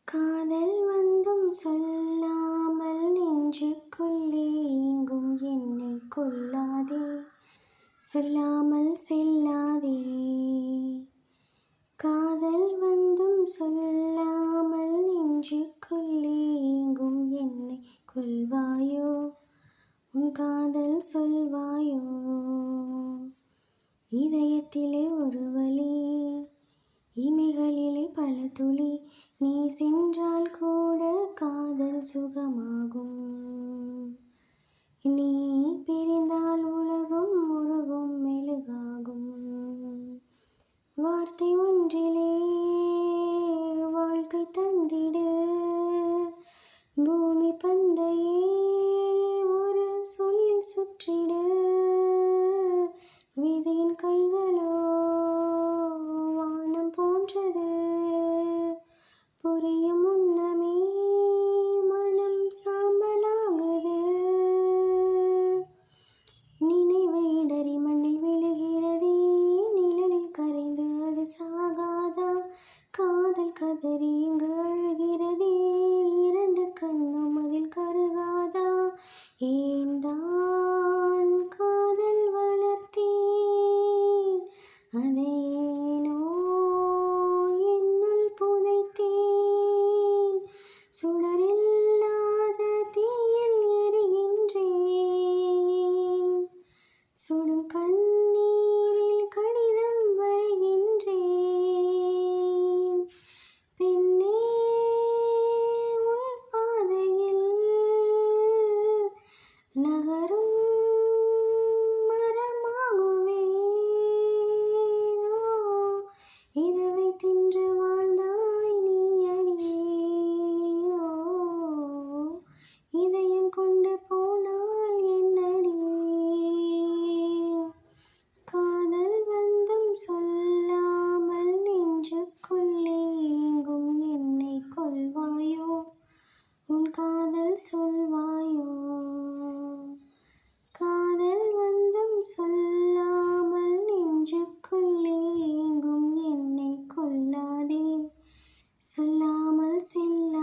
காதல் வந்தும் சொல்லாமல் நெஞ்சுக்குள்ளே எங்கும் என்னை கொள்ளாதே, சொல்லாமல் செல்லாதே. காதல் வந்தும் சொல்லாமல் நெஞ்சுக்குள்ளே எங்கும் என்னை கொள்வாயோ, உன் காதல் சொல்வாயோ. இதயத்திலே ஒரு வலி, இமைகளிலே பல துளி, நீ சென்றால் கூட காதல் சுகமாகும். நீ பிரிந்தால் உலகம் முருகும் மெழுகாகும். வார்த்தை ஒன்றிலே வாழ்க்கை தந்திடு, பூமி பந்தையே ஒரு சொல்லில் சுற்றிடு. விதியின் கைகளோ வானம் போன்றது, புரியும் முன்னமே மனம் சாம்பலாகுது. நினைவு இடறி மண்ணில் விழுகிறதே, நிழலில் கரைந்து அது சாகாதா. காதல் கதறி இங்கு அழுகிறதே, இரண்டு கண்ணும் அதில் கருகாதா. ஏன் தான் காதல் வளர்த்தேன், அதை ஏனோ என்னுள் புதைத்தேன். சுடரில்லாத தீயில் எரிகின்றேன், சுடும் கண்ணீரில் கடிதம் வரைகின்றேன். பெண்ணே உன் பாதையில் நகரும் மரமாகுவேனோ, இரவை தின்று வாழ்ந்தாய் நீ அடியோ, இதயம் கொண்டு போனால் என்னடி. காதல் வந்தும் சொல்லாமல் நெஞ்சுக்குள்ளே எங்கும் என்னை கொள்வாயோ, உன் காதல் சொல்வாயோ. காதல் வந்தும் சொல்லாமல் நெஞ்சுக்குள்ளே எங்கும் என்னை கொள்ளாதே, சொல்லாமல் செல்ல